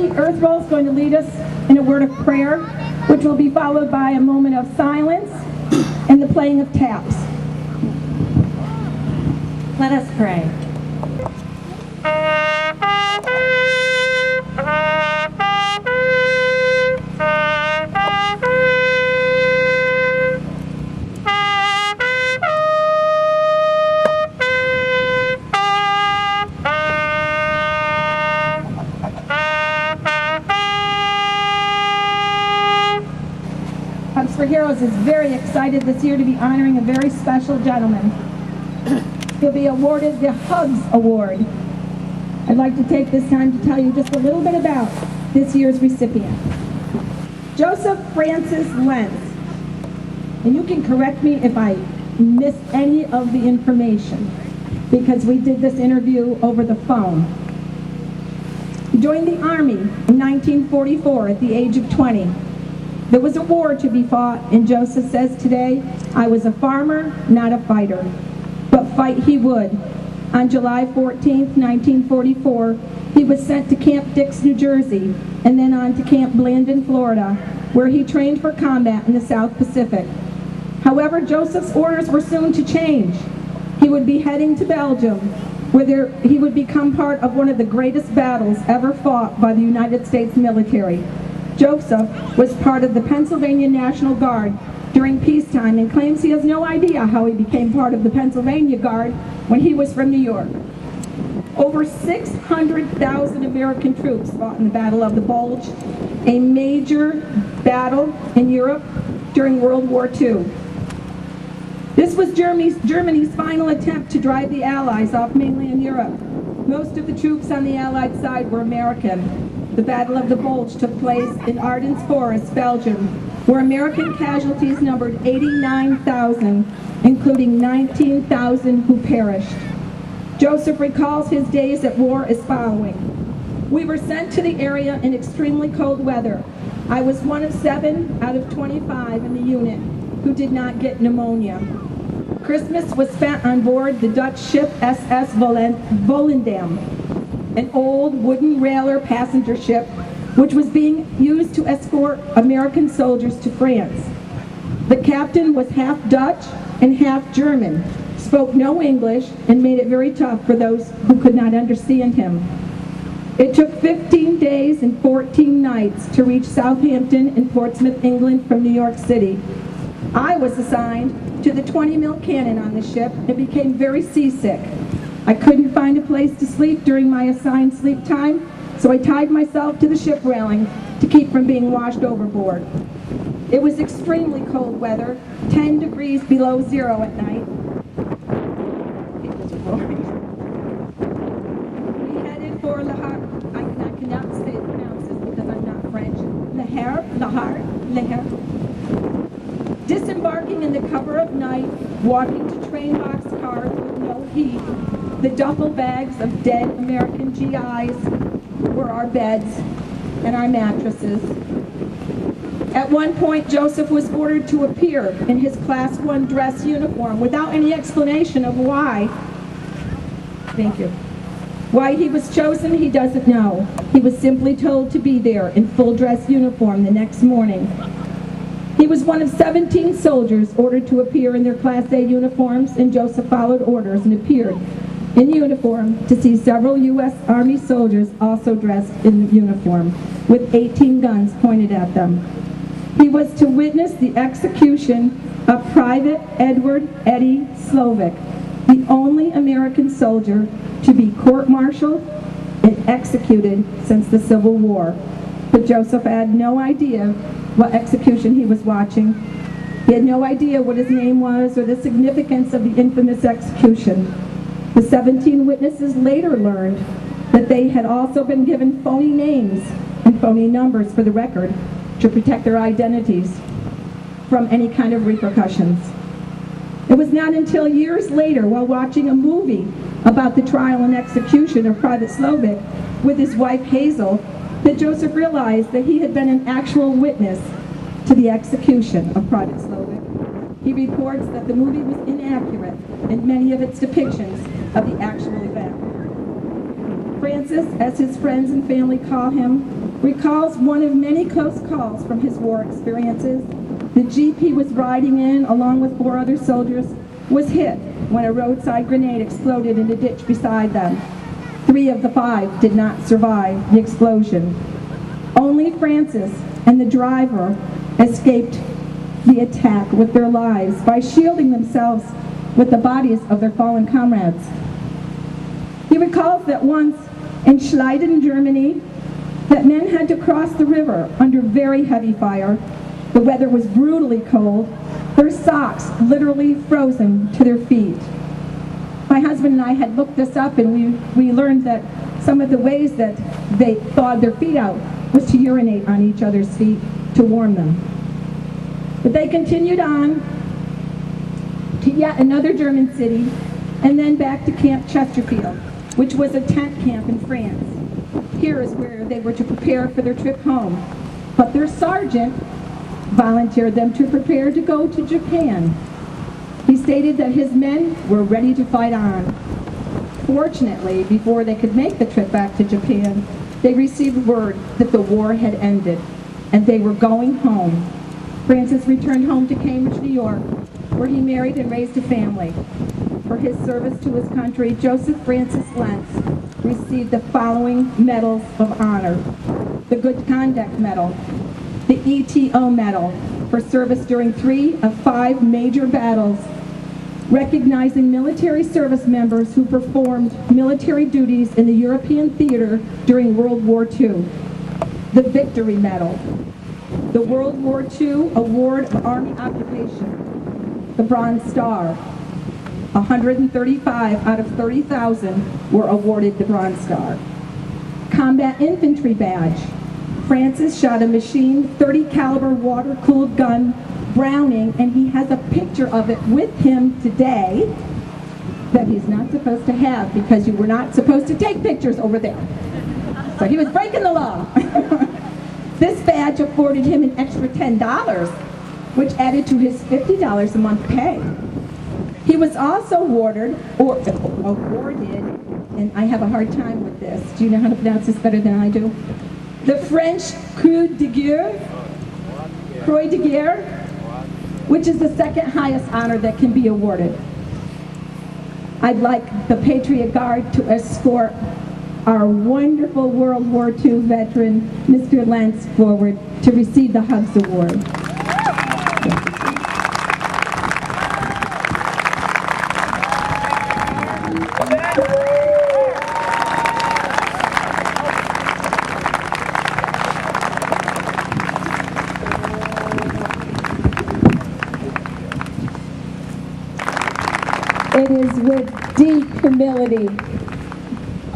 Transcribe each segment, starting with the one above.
Trustee Earthroll is going to lead us in a word of prayer, which will be followed by a moment of silence and the playing of taps. Let us pray. Hugs for Heroes is very excited this year to be honoring a very special gentleman. He'll be awarded the Hugs Award. I'd like to take this time to tell you just a little bit about this year's recipient. Joseph Francis Lentz. And you can correct me if I miss any of the information, because we did this interview over the phone. He joined the Army in 1944 at the age of 20. There was a war to be fought, and Joseph says today, "I was a farmer, not a fighter." But fight he would. On July 14, 1944, he was sent to Camp Dix, New Jersey, and then on to Camp Blandon, Florida, where he trained for combat in the South Pacific. However, Joseph's orders were soon to change. He would be heading to Belgium, where he would become part of one of the greatest battles ever fought by the United States military. Joseph was part of the Pennsylvania National Guard during peacetime and claims he has no idea how he became part of the Pennsylvania Guard when he was from New York. Over 600,000 American troops fought in the Battle of the Bulge, a major battle in Europe during World War II. This was Germany's final attempt to drive the Allies off mainland Europe. Most of the troops on the Allied side were American. The Battle of the Bulge took place in Ardennes Forest, Belgium, where American casualties numbered 89,000, including 19,000 who perished. Joseph recalls his days at war as following. "We were sent to the area in extremely cold weather. I was one of 7 out of 25 in the unit who did not get pneumonia. Christmas was spent on board the Dutch ship SS Volendam, an old wooden railer passenger ship which was being used to escort American soldiers to France. The captain was half Dutch and half German, spoke no English, and made it very tough for those who could not understand him. It took 15 days and 14 nights to reach Southampton in Portsmouth, England from New York City. I was assigned to the 20 mil cannon on the ship and became very seasick. I couldn't find a place to sleep during my assigned sleep time, so I tied myself to the ship railing to keep from being washed overboard. It was extremely cold weather, 10 degrees below zero at night. We headed for Le Havre. I cannot pronounce this because I'm not French. Le Havre. Disembarking in the cover of night, walking to train boxcars with no heat, the duffel bags of dead American GIs were our beds and our mattresses. At one point, Joseph was ordered to appear in his Class 1 dress uniform without any explanation of why. Thank you. Why he was chosen, he doesn't know. He was simply told to be there in full dress uniform the next morning. He was one of 17 soldiers ordered to appear in their Class A uniforms, and Joseph followed orders and appeared in uniform to see several U.S. Army soldiers also dressed in uniform with 18 guns pointed at them. He was to witness the execution of Private Edward Eddie Slovic, the only American soldier to be court-martialed and executed since the Civil War. But Joseph had no idea what execution he was watching. He had no idea what his name was or the significance of the infamous execution. The 17 witnesses later learned that they had also been given phony names and phony numbers for the record to protect their identities from any kind of repercussions. It was not until years later, while watching a movie about the trial and execution of Private Slovic with his wife Hazel, that Joseph realized that he had been an actual witness to the execution of Private Slovic. He reports that the movie was inaccurate in many of its depictions of the actual event. Francis, as his friends and family call him, recalls one of many close calls from his war experiences. The Jeep he was riding in, along with 4 other soldiers, was hit when a roadside grenade exploded in a ditch beside them. 3 of the 5 did not survive the explosion. Only Francis and the driver escaped the attack with their lives by shielding themselves with the bodies of their fallen comrades. He recalls that once in Schleiden, Germany, that men had to cross the river under very heavy fire. The weather was brutally cold, their socks literally frozen to their feet. My husband and I had looked this up, and we learned that some of the ways that they thawed their feet out was to urinate on each other's feet to warm them. But they continued on to yet another German city, and then back to Camp Chesterfield, which was a tent camp in France. Here is where they were to prepare for their trip home. But their sergeant volunteered them to prepare to go to Japan. He stated that his men were ready to fight on. Fortunately, before they could make the trip back to Japan, they received word that the war had ended and they were going home. Francis returned home to Cambridge, New York, where he married and raised a family. For his service to his country, Joseph Francis Lentz received the following medals of honor: the Good Conduct Medal, the ETO Medal for service during 3 of 5 major battles, recognizing military service members who performed military duties in the European theater during World War II, the Victory Medal, the World War II Award of Army Occupation, the Bronze Star. 135 out of 30,000 were awarded the Bronze Star. Combat Infantry Badge. Francis shot a machine 30 caliber water-cooled gun, Browning, and he has a picture of it with him today that he's not supposed to have because you were not supposed to take pictures over there. So he was breaking the law. This badge afforded him an extra $10, which added to his $50 a month pay. He was also awarded, and I have a hard time with this. Do you know how to pronounce this better than I do? The French Croix de Guerre, which is the 2nd highest honor that can be awarded. I'd like the Patriot Guard to escort our wonderful World War II veteran, Mr. Lentz, forward to receive the Hugs Award. It is with deep humility,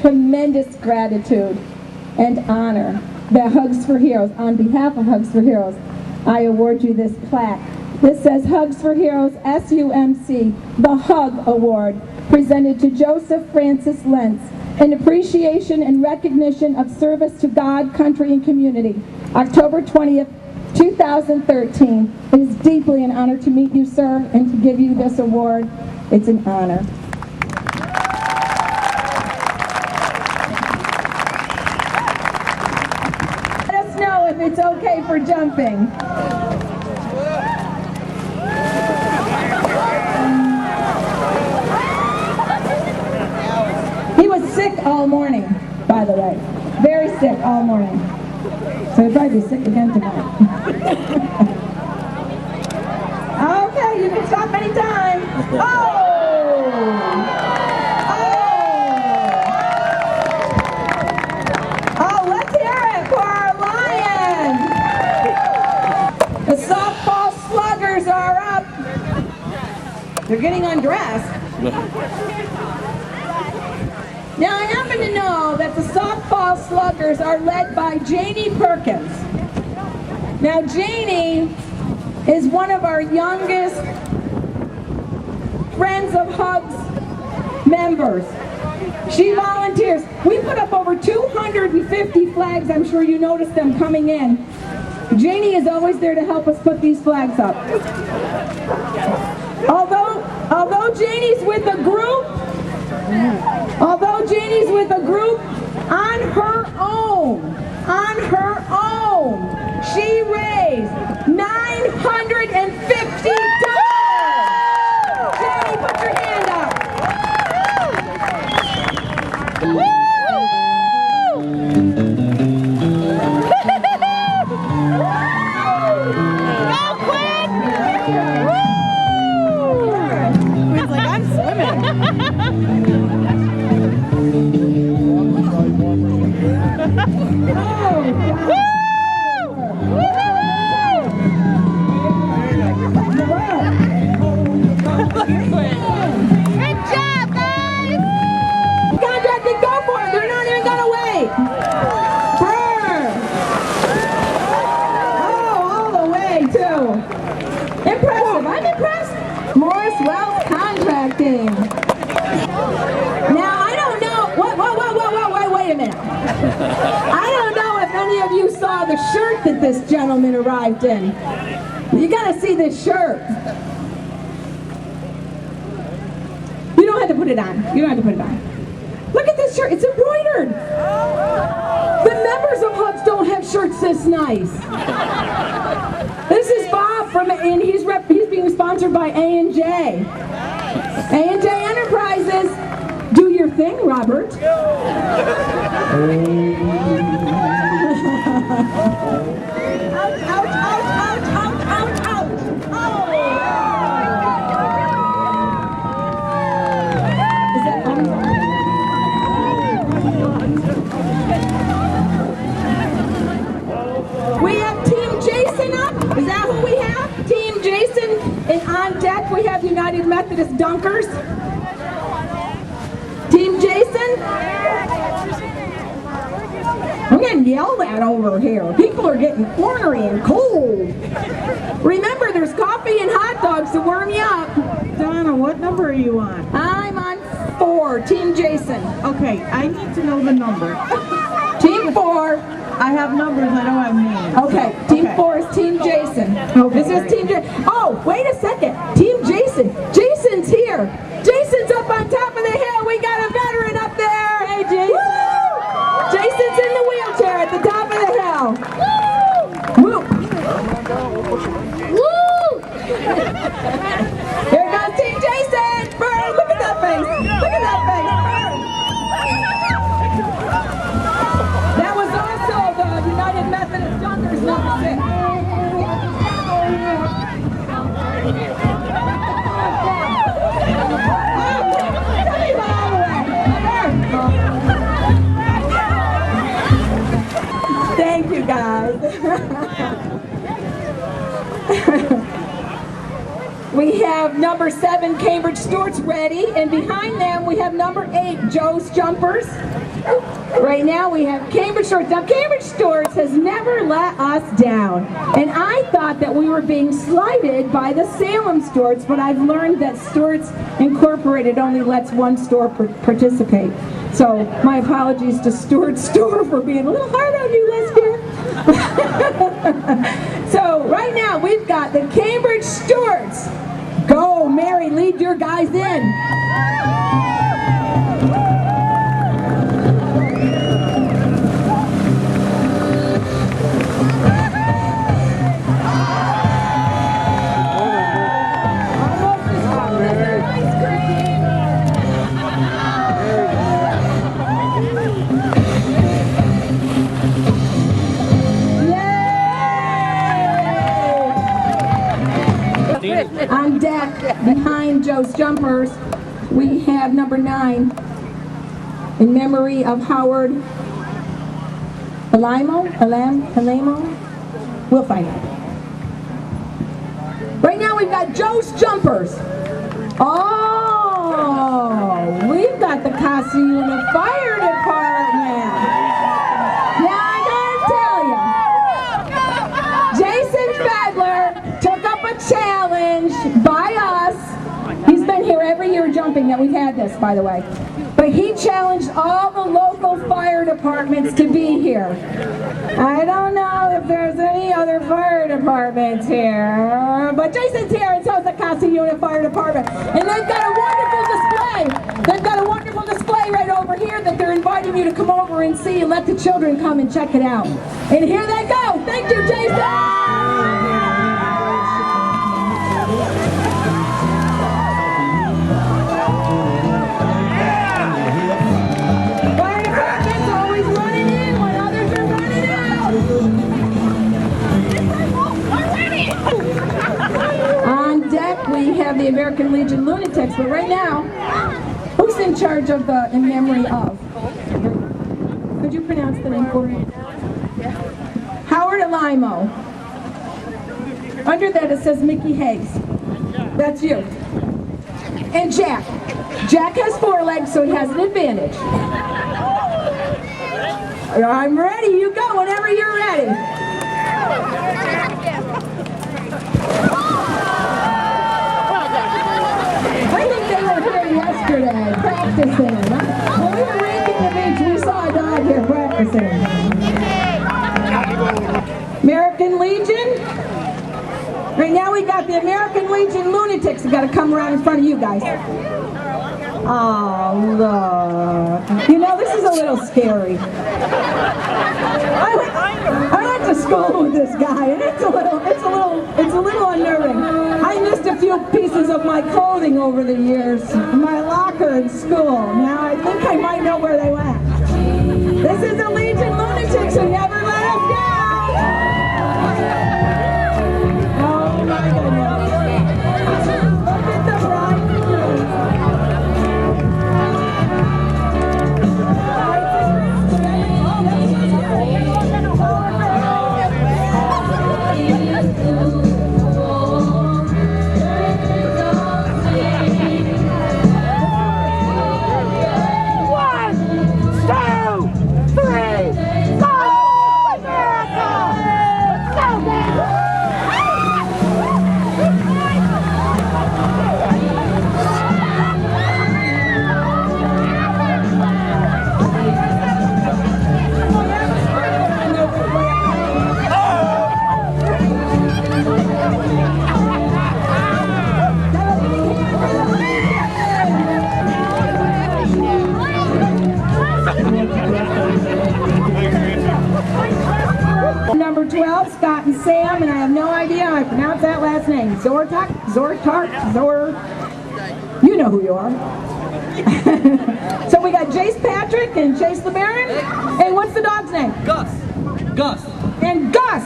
tremendous gratitude, and honor that Hugs for Heroes, on behalf of Hugs for Heroes, I award you this plaque. This says Hugs for Heroes, SUMC, the Hug Award, presented to Joseph Francis Lentz, in appreciation and recognition of service to God, country, and community. October 20th, 2013. It is deeply an honor to meet you, sir, and to give you this award. It's an honor. Let us know if it's okay for jumping. He was sick all morning, by the way. Very sick all morning. So he'll probably be sick again tonight. Okay, you can stop anytime. Oh! Oh, let's hear it for our lion. The softball sluggers are up. They're getting undressed. Now, I happen to know that the softball sluggers are led by Janie Perkins. Now, Janie is one of our youngest Friends of Hugs members. She volunteers. We put up over 250 flags. I'm sure you noticed them coming in. Janie is always there to help us put these flags up. Although Janie's with a group on her own, on her own, she raised $950. Jenny, put your hand up. The shirt that this gentleman arrived in. You gotta see this shirt. You don't have to put it on. You don't have to put it on. Look at this shirt. It's embroidered. The members of Hugs don't have shirts this nice. This is Bob and he's being sponsored by A&J. A&J Enterprises. Do your thing, Robert. Ouch, ouch, ouch, ouch, ouch, ouch, ouch. Oh. Is that funny? We have Team Jason up. Is that who we have? Team Jason. And on deck we have United Methodist Dunkers. Team Jason. I'm getting yelled at over here. People are getting ornery and cold. Remember, there's coffee and hot dogs to warm you up. Donna, what number are you on? I'm on 4, Team Jason. Okay, I need to know the number. Team 4. I have numbers, I don't have names. Okay, Team 4 is Team Jason. Okay, this is Team Jason. Oh, wait a second. Team Jason. Jason's here. Jason's up on top of the hill. We got a veteran up there. Hey, Jason. Woo! Jason's in the wheelchair at the top of the hill. Woo! Woo! Here goes Team Jason. Bird, look at that face. Look at that face. Bird. That was also the United Methodist Dunkers number 6. Thank you, guys. We have number 7, Cambridge Stewart's ready, and behind them we have number 8, Joe's Jumpers. Right now we have Cambridge Stewart's. Now Cambridge Stewart's has never let us down, and I thought that we were being slighted by the Salem Stewart's, but I've learned that Stewart's Incorporated only lets one store participate. So my apologies to Stewart's Store for being a little hard on you last year. So right now we've got the Cambridge Stewart's. Go, Mary, lead your guys in. On deck, behind Joe's Jumpers, we have number 9, in memory of Howard Alamo? We'll find out. Right now we've got Joe's Jumpers. Oh, we've got the Casiuna Fire Department. Now I gotta tell you, Jason Fadler took up a challenge by us. He's been here every year jumping that we've had this, by the way. But he challenged all the local fire departments to be here. I don't know if there's any other fire departments here, but Jason's here, and so is the Casiuna Fire Department. And they've got a wonderful display. They've got a wonderful display right over here that they're inviting inviting you to come over and see and let the children come and check it out. And here they go. Thank you, Jason. We have the American Legion Lunatics, but right now, who's in charge of the in memory of? Could you pronounce the name for me? Howard Alimo. Under that it says Mickey Hayes. That's you. And Jack. Jack has 4 legs, so he has an advantage. I'm ready. You go whenever you're ready. Yesterday, practicing. When we were raking the beach, we saw a dog here practicing. American Legion. Right now we got the American Legion Lunatics. We got to come around in front of you guys. Oh, look. You know, this is a little scary. I went to school with this guy, and it's a little unnerving. I missed a few pieces of my clothing over the years, my locker in school. Now I think I might know where they went. This is the Legion Lunatics who never let us down. Oh my goodness. Look at the bright Number 12, Scott and Sam, and I have no idea how I pronounce that last name. Zortark, you know who you are. So we got Jace Patrick and Chase LeBaron, and what's the dog's name? Gus. And Gus.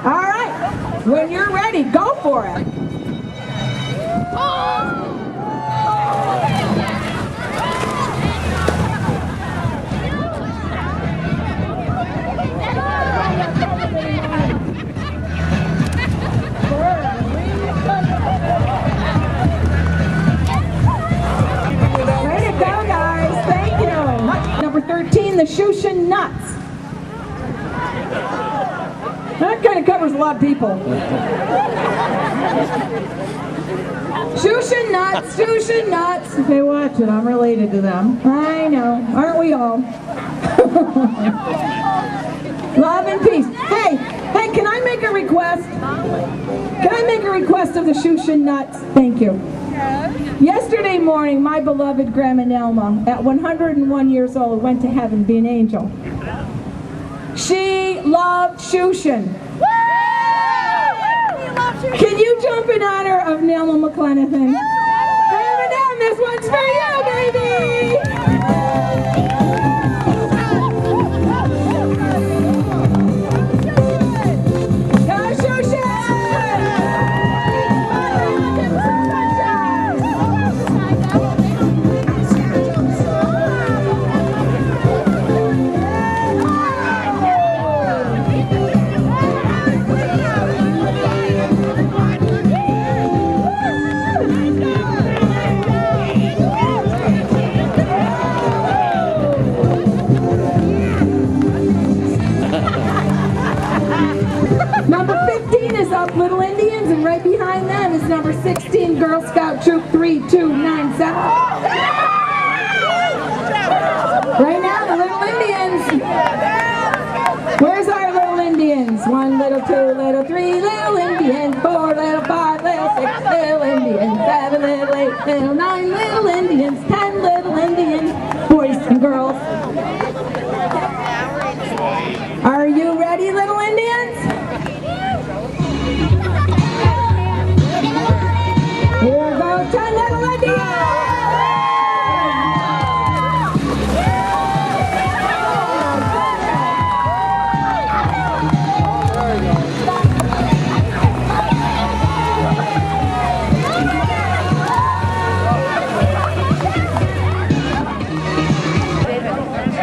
All right, when you're ready, go for it. Way to go, guys. Thank you. Number 13, the Shushan Nuts. That kind of covers a lot of people. Shushan Nuts, Shushan Nuts. Hey, watch it. I'm related to them. I know. Aren't we all? Love and peace. Hey, can I make a request? Can I make a request of the Shushan Nuts? Thank you. Yesterday morning, my beloved Grandma Nelma, at 101 years old, went to heaven, be an angel. She loved Shushan. Can you jump in honor of Nelma McClenathan? Grandma, this one's for you, baby! Number 15 is Up Little Indians, and right behind them is number 16, Girl Scout Troop 3297. Right now, the Little Indians. Where's our Little Indians? 1 little, 2 little, 3 little Indians, 4 little, 5 little, 6 little Indians, 7 little, 8 little, 9 little Indians, 10 little Indians, boys and girls. Are you ready, little Indians? Here go 10 little Indians!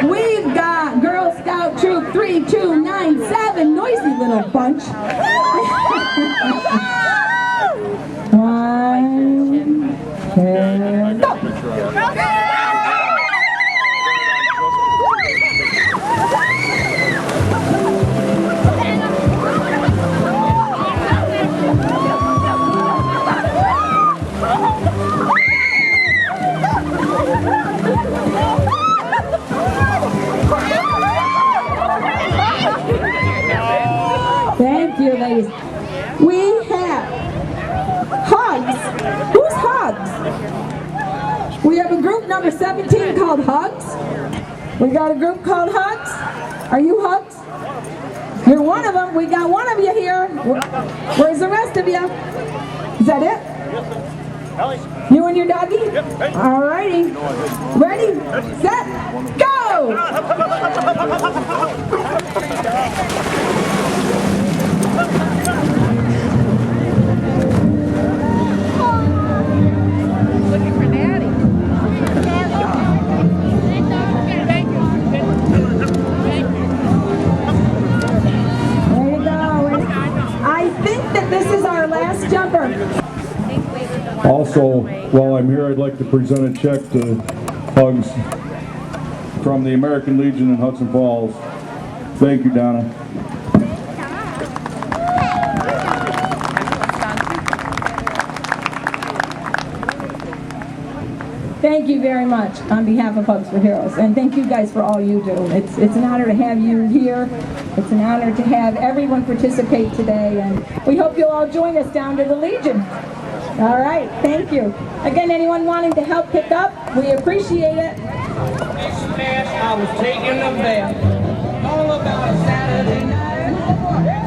We've got Girl Scout Troop 3297, noisy little bunch. One, two, go! Thank you, ladies. We have Hugs. Who's Hugs? We have a group number 17 called Hugs. We got a group called Hugs. Are you Hugs? You're one of them. We got one of you here. Where's the rest of you? Is that it? You and your doggy? All righty. Ready, set, go! Looking for Daddy. Thank you. There you go. I think that this is our last jumper. Also, while I'm here, I'd like to present a check to Hugs from the American Legion in Hudson Falls. Thank you, Donna. Thank you very much on behalf of Hugs for Heroes, and thank you guys for all you do. It's an honor to have you here. It's an honor to have everyone participate today, and we hope you'll all join us down to the Legion. All right, thank you. Again, anyone wanting to help pick up, we appreciate it. I was taking a bath all about a Saturday night.